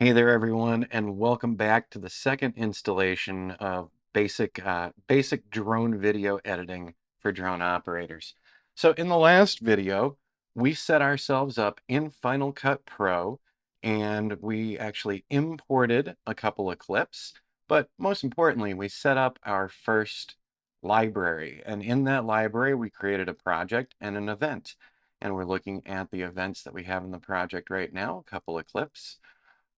Hey there, everyone, and welcome back to the second installation of basic drone video editing for drone operators. So in the last video, we set ourselves up in Final Cut Pro, and we actually imported a couple of clips, but most importantly, we set up our first library. And in that library, we created a project and an event. And we're looking at the events that we have in the project right now, a couple of clips.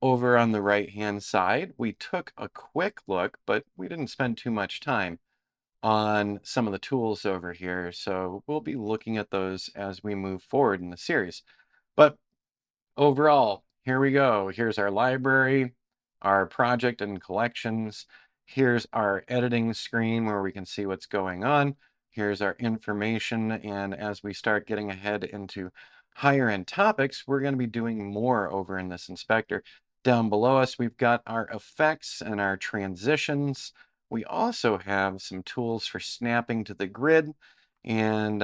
Over on the right-hand side, we took a quick look, but we didn't spend too much time on some of the tools over here. So we'll be looking at those as we move forward in the series. But overall, here we go. Here's our library, our project and collections. Here's our editing screen where we can see what's going on. Here's our information. And as we start getting ahead into higher end topics, we're going to be doing more over in this inspector. Down below us, we've got our effects and our transitions. We also have some tools for snapping to the grid and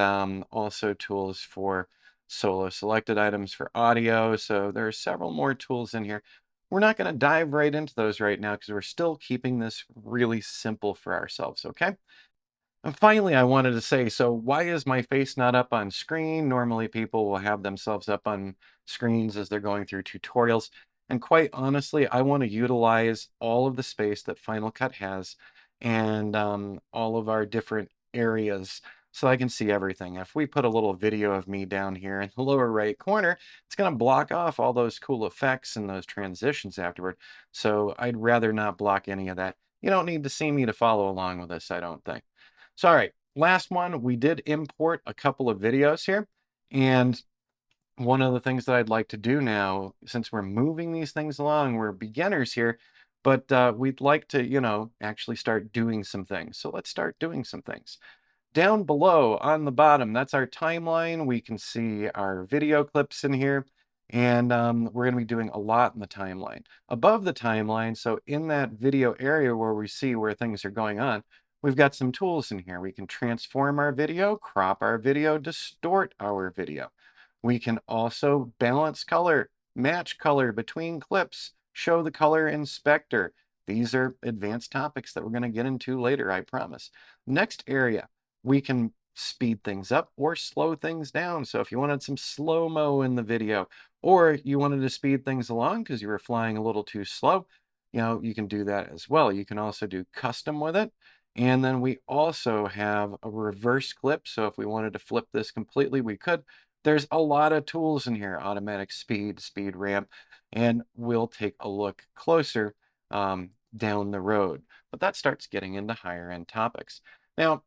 also tools for solo selected items for audio. So there are several more tools in here. We're not going to dive right into those right now because we're still keeping this really simple for ourselves, okay? And finally, I wanted to say, so why is my face not up on screen? Normally people will have themselves up on screens as they're going through tutorials. And quite honestly, I want to utilize all of the space that Final Cut has and all of our different areas so I can see everything. If we put a little video of me down here in the lower right corner, it's going to block off all those cool effects and those transitions afterward. So I'd rather not block any of that. You don't need to see me to follow along with this, I don't think. So, all right, last one, we did import a couple of videos here. And one of the things that I'd like to do now, since we're moving these things along, we're beginners here, but we'd like to, actually start doing some things. So let's start doing some things. Down below on the bottom, that's our timeline. We can see our video clips in here. And we're going to be doing a lot in the timeline. Above the timeline, so in that video area where we see where things are going on, we've got some tools in here. We can transform our video, crop our video, distort our video. We can also balance color, match color between clips, show the color inspector. These are advanced topics that we're going to get into later, I promise. Next area, we can speed things up or slow things down. So if you wanted some slow-mo in the video, or you wanted to speed things along because you were flying a little too slow, you can do that as well. You can also do custom with it. And then we also have a reverse clip. So if we wanted to flip this completely, we could. There's a lot of tools in here, automatic speed, speed ramp, and we'll take a look closer down the road. But that starts getting into higher end topics. Now,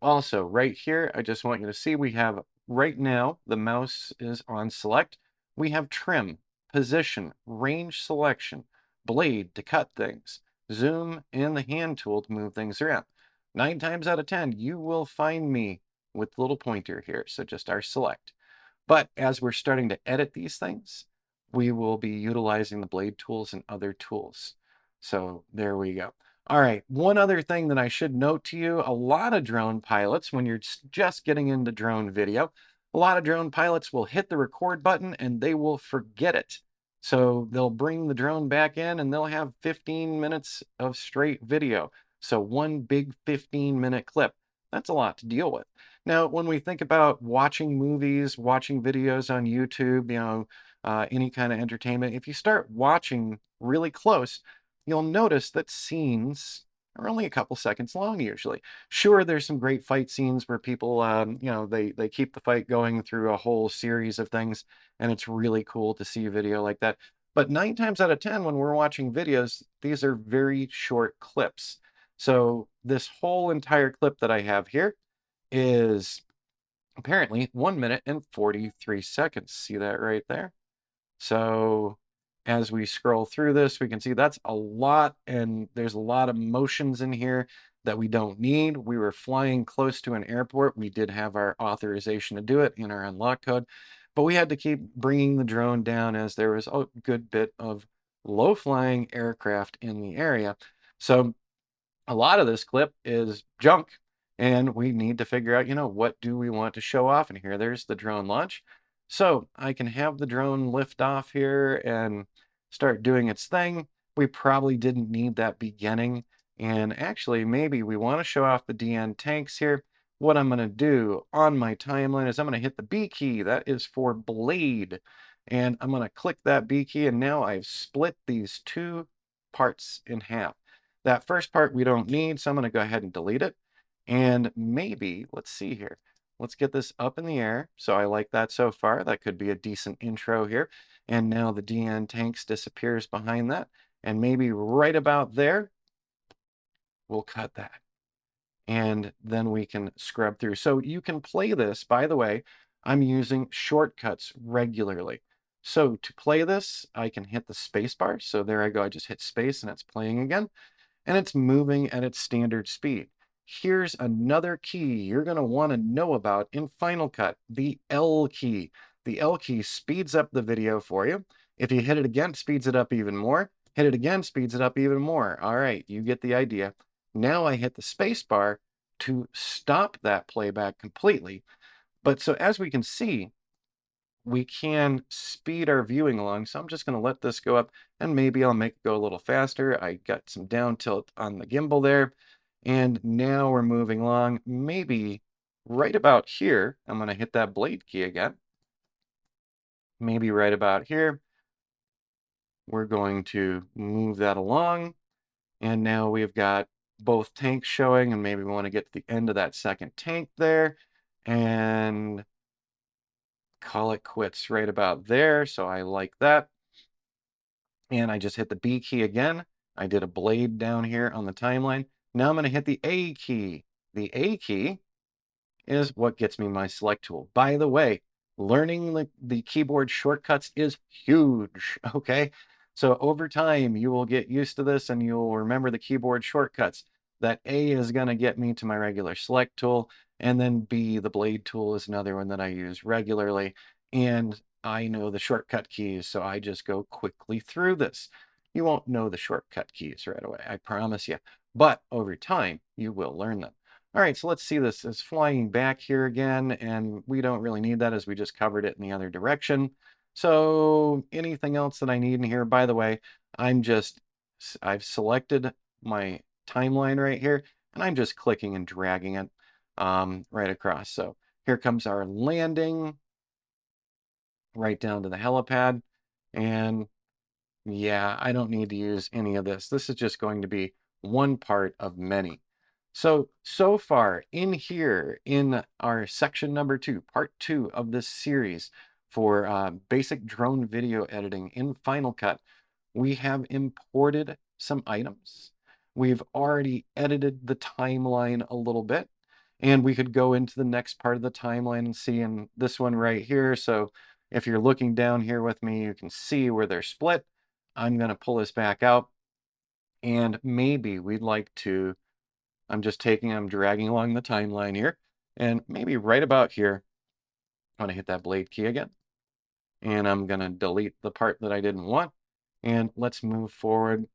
also, right here, I just want you to see we have right now, the mouse is on select. We have trim, position, range selection, blade to cut things, zoom, and the hand tool to move things around. 9 times out of 10, you will find me with the little pointer here, so just our select. But as we're starting to edit these things, we will be utilizing the blade tools and other tools. So there we go. All right, one other thing that I should note to you, a lot of drone pilots, when you're just getting into drone video, a lot of drone pilots will hit the record button and they will forget it. So they'll bring the drone back in and they'll have 15 minutes of straight video. So one big 15-minute clip. That's a lot to deal with. Now, when we think about watching movies, watching videos on YouTube, any kind of entertainment, if you start watching really close, you'll notice that scenes are only a couple seconds long usually. Sure, there's some great fight scenes where people, they keep the fight going through a whole series of things, and it's really cool to see a video like that. But 9 times out of 10, when we're watching videos, these are very short clips. So this whole entire clip that I have here is apparently 1 minute and 43 seconds. See that right there? So as we scroll through this, we can see that's a lot, and there's a lot of motions in here that we don't need. We were flying close to an airport. We did have our authorization to do it in our unlock code, but we had to keep bringing the drone down as there was a good bit of low flying aircraft in the area. So a lot of this clip is junk, and we need to figure out, what do we want to show off? And here, there's the drone launch. So I can have the drone lift off here and start doing its thing. We probably didn't need that beginning. And actually, maybe we want to show off the DN tanks here. What I'm going to do on my timeline is I'm going to hit the B key. That is for blade. And I'm going to click that B key, and now I've split these two parts in half. That first part we don't need, so I'm going to go ahead and delete it. And maybe, let's see here. Let's get this up in the air. So I like that so far. That could be a decent intro here. And now the DN tanks disappears behind that. And maybe right about there, we'll cut that. And then we can scrub through. So you can play this, by the way, I'm using shortcuts regularly. So to play this, I can hit the space bar. So there I go. I just hit space and it's playing again, and it's moving at its standard speed. Here's another key you're going to want to know about in Final Cut, the L key. The L key speeds up the video for you. If you hit it again, it speeds it up even more. Hit it again, speeds it up even more. All right, you get the idea. Now I hit the space bar to stop that playback completely. But so as we can see, we can speed our viewing along. So I'm just going to let this go up, and maybe I'll make it go a little faster. I got some down tilt on the gimbal there. And now we're moving along. Maybe right about here, I'm going to hit that blade key again. Maybe right about here, we're going to move that along. And now we've got both tanks showing, and maybe we want to get to the end of that second tank there and call it quits right about there. So I like that. And I just hit the B key again. I did a blade down here on the timeline. Now I'm going to hit the A key. The A key is what gets me my select tool. By the way, learning the keyboard shortcuts is huge, okay? So over time, you will get used to this and you'll remember the keyboard shortcuts. That A is going to get me to my regular select tool, and then B, the blade tool, is another one that I use regularly. And I know the shortcut keys, so I just go quickly through this. You won't know the shortcut keys right away, I promise you. But over time, you will learn them. All right, so let's see this. It's flying back here again, and we don't really need that as we just covered it in the other direction. So anything else that I need in here? By the way, I've selected my timeline right here, and I'm just clicking and dragging it right across. So here comes our landing right down to the helipad. And yeah, I don't need to use any of this. This is just going to be one part of many. So far in here in our section number 2, part 2 of this series for basic drone video editing in Final Cut, we have imported some items. We've already edited the timeline a little bit, and we could go into the next part of the timeline and see in this one right here. So if you're looking down here with me, you can see where they're split. I'm going to pull this back out, and maybe we'd like to, I'm dragging along the timeline here, and maybe right about here, I'm going to hit that blade key again, and I'm going to delete the part that I didn't want, and let's move forward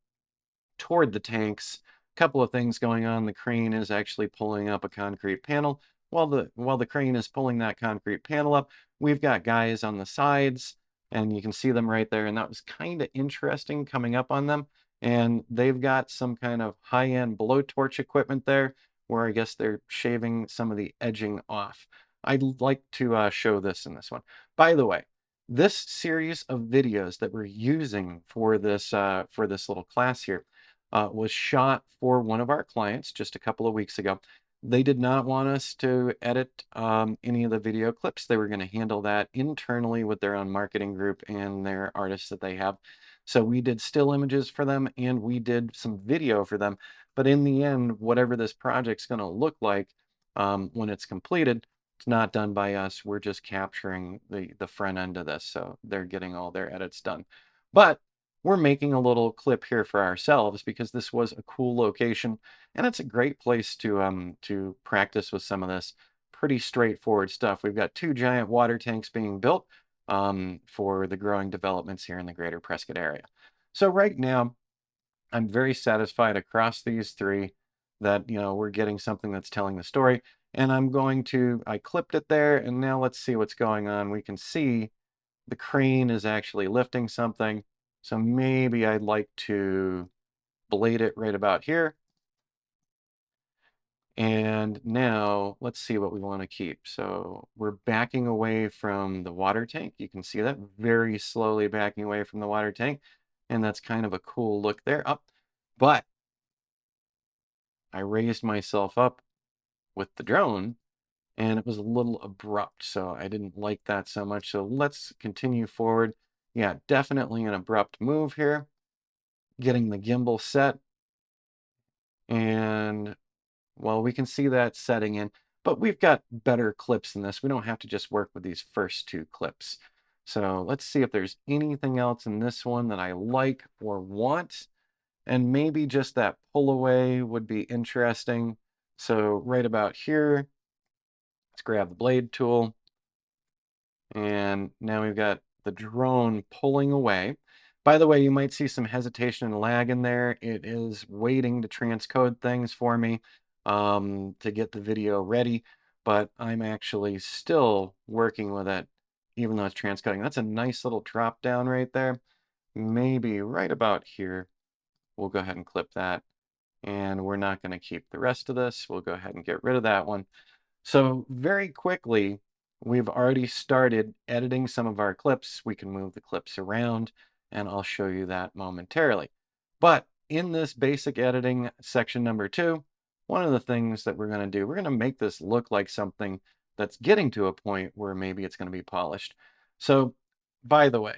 toward the tanks. A couple of things going on. The crane is actually pulling up a concrete panel. While the crane is pulling that concrete panel up, we've got guys on the sides, and you can see them right there, and that was kind of interesting coming up on them. And they've got some kind of high-end blowtorch equipment there, where I guess they're shaving some of the edging off. I'd like to show this in this one. By the way, this series of videos that we're using for this little class here was shot for one of our clients just a couple of weeks ago. They did not want us to edit any of the video clips. They were going to handle that internally with their own marketing group and their artists that they have. So we did still images for them, and we did some video for them. But in the end, whatever this project's going to look like when it's completed, it's not done by us. We're just capturing the front end of this. So they're getting all their edits done. But we're making a little clip here for ourselves because this was a cool location, and it's a great place to practice with some of this pretty straightforward stuff. We've got 2 giant water tanks being built for the growing developments here in the greater Prescott area. So right now, I'm very satisfied across these 3 that, we're getting something that's telling the story. And I clipped it there, and now let's see what's going on. We can see the crane is actually lifting something. So maybe I'd like to blade it right about here. And now let's see what we want to keep. So we're backing away from the water tank. You can see that very slowly backing away from the water tank. And that's kind of a cool look there. Up. But I raised myself up with the drone and it was a little abrupt. So I didn't like that so much. So let's continue forward. Yeah, definitely an abrupt move here. Getting the gimbal set. And well, we can see that setting in, but we've got better clips than this. We don't have to just work with these first two clips. So let's see if there's anything else in this one that I like or want. And maybe just that pull away would be interesting. So right about here, let's grab the blade tool. And now we've got the drone pulling away. By the way, you might see some hesitation and lag in there. It is waiting to transcode things for me to get the video ready, but I'm actually still working with it, even though it's transcoding. That's a nice little drop down right there. Maybe right about here, we'll go ahead and clip that. And we're not going to keep the rest of this. We'll go ahead and get rid of that one. So very quickly, we've already started editing some of our clips. We can move the clips around, and I'll show you that momentarily. But in this basic editing section number 2, one of the things that we're going to do, we're going to make this look like something that's getting to a point where maybe it's going to be polished. So by the way,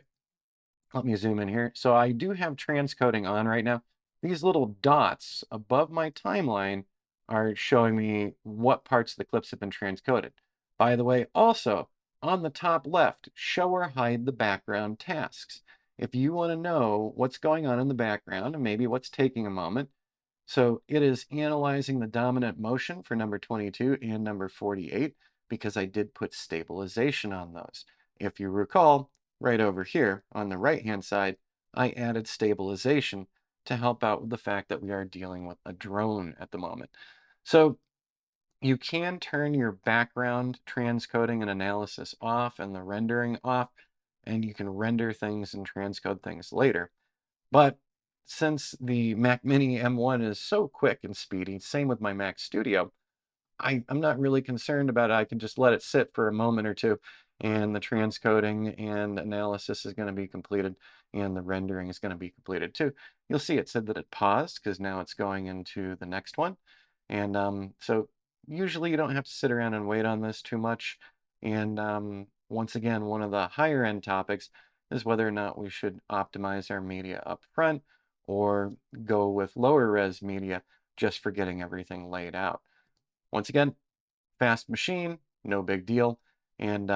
let me zoom in here. So I do have transcoding on right now. These little dots above my timeline are showing me what parts of the clips have been transcoded. By the way, also on the top left, show or hide the background tasks. If you want to know what's going on in the background and maybe what's taking a moment, so it is analyzing the dominant motion for number 22 and number 48 because I did put stabilization on those. If you recall, right over here on the right-hand side, I added stabilization to help out with the fact that we are dealing with a drone at the moment. So you can turn your background transcoding and analysis off and the rendering off, and you can render things and transcode things later. But since the Mac Mini M1 is so quick and speedy, same with my Mac Studio, I'm not really concerned about it. I can just let it sit for a moment or two, and the transcoding and analysis is going to be completed, and the rendering is going to be completed too. You'll see it said that it paused because now it's going into the next one. And so usually you don't have to sit around and wait on this too much. And once again, one of the higher end topics is whether or not we should optimize our media up front or go with lower res media just for getting everything laid out. Once again, fast machine, no big deal. And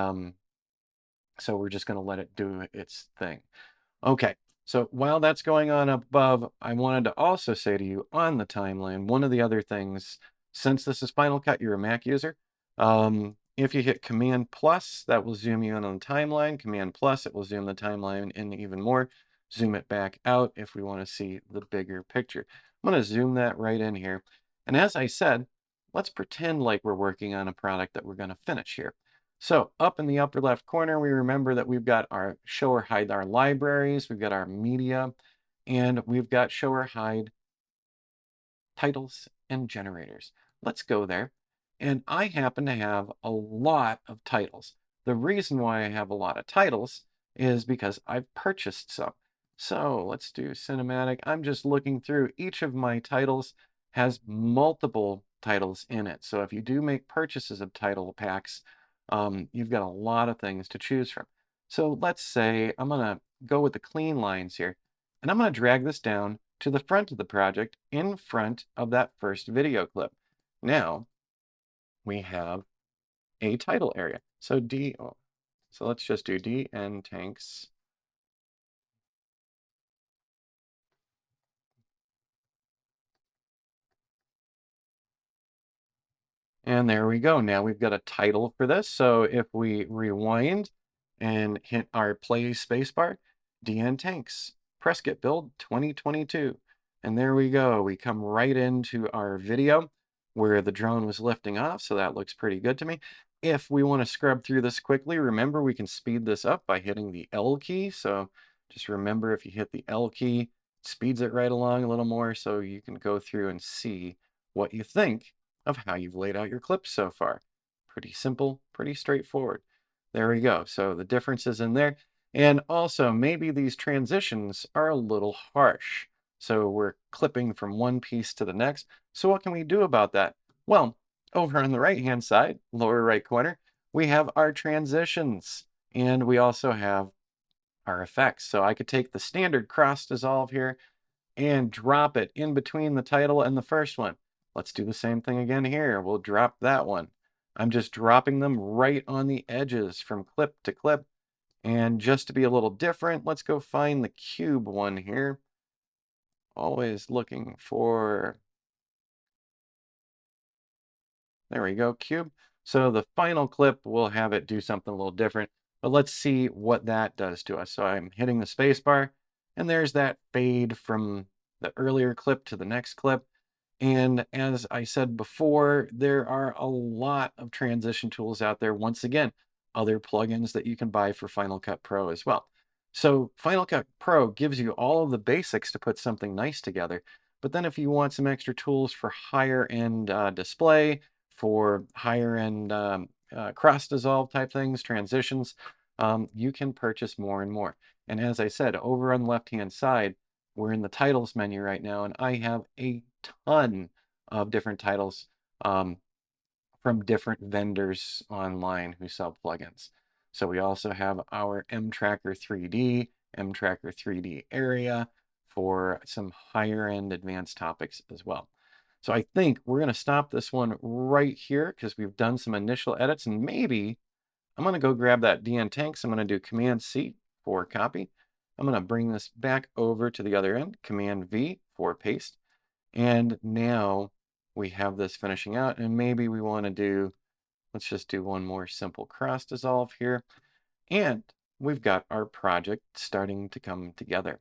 so we're just going to let it do its thing. Okay, so while that's going on above, I wanted to also say to you on the timeline, one of the other things, since this is Final Cut, you're a Mac user, if you hit Command plus, that will zoom you in on the timeline. Command plus, it will zoom the timeline in even more. Zoom it back out if we want to see the bigger picture. I'm going to zoom that right in here. And as I said, let's pretend like we're working on a product that we're going to finish here. So up in the upper left corner, we remember that we've got our show or hide our libraries, we've got our media, and we've got show or hide titles and generators. Let's go there. And I happen to have a lot of titles. The reason why I have a lot of titles is because I've purchased some. So let's do cinematic. I'm just looking through. Each of my titles has multiple titles in it. So if you do make purchases of title packs, you've got a lot of things to choose from. So let's say I'm going to go with the clean lines here, and I'm going to drag this down to the front of the project in front of that first video clip. Now we have a title area. So so let's just do DN tanks. And there we go. Now we've got a title for this. So if we rewind and hit our play spacebar, DN Tanks, Prescott Build 2022. And there we go. We come right into our video where the drone was lifting off. So that looks pretty good to me. If we want to scrub through this quickly, remember we can speed this up by hitting the L key. So Just remember, if you hit the L key, it speeds it right along a little more so you can go through and see what you think of how you've laid out your clips so far. Pretty simple, pretty straightforward. There we go. So the differences in there. And also, maybe these transitions are a little harsh. So we're clipping from one piece to the next. So what can we do about that? Well, over on the right-hand side, lower right corner, we have our transitions. And we also have our effects. So I could take the standard cross dissolve here and drop it in between the title and the first one. Let's do the same thing again here. We'll drop that one. I'm just dropping them right on the edges from clip to clip. And just to be a little different, let's go find the cube one here. Always looking for, there we go, cube. So the final clip, we'll have it do something a little different, but let's see what that does to us. So I'm hitting the space bar, and there's that fade from the earlier clip to the next clip. And as I said before, there are a lot of transition tools out there. Once again, other plugins that you can buy for Final Cut Pro as well. So Final Cut Pro gives you all of the basics to put something nice together. But then if you want some extra tools for higher end display, for higher end cross dissolve type things, transitions, you can purchase more and more. And as I said, over on the left hand side, we're in the titles menu right now, and I have a ton of different titles from different vendors online who sell plugins. So we also have our M-Tracker 3D, M-Tracker 3D area for some higher end advanced topics as well. So I think we're going to stop this one right here because we've done some initial edits, and maybe I'm going to go grab that DN tank. So I'm going to do Command C for copy. I'm going to bring this back over to the other end, Command V for paste. And now we have this finishing out, and maybe we want to do, let's just do one more simple cross dissolve here. And we've got our project starting to come together.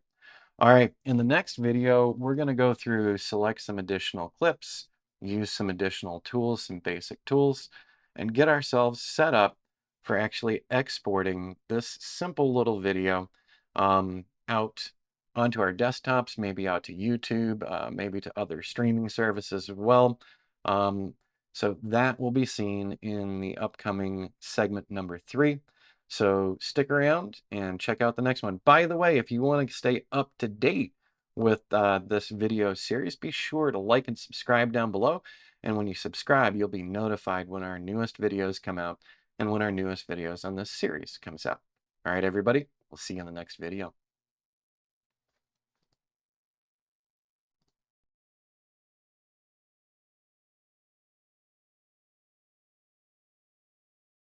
All right, in the next video, we're going to go through, select some additional clips, use some additional tools, some basic tools, and get ourselves set up for actually exporting this simple little video out onto our desktops, maybe out to YouTube, maybe to other streaming services as well. So that will be seen in the upcoming segment number 3. So stick around and check out the next one. By the way, if you want to stay up to date with this video series, be sure to like and subscribe down below. And when you subscribe, you'll be notified when our newest videos come out and when our newest videos on this series comes out. All right, everybody, we'll see you in the next video.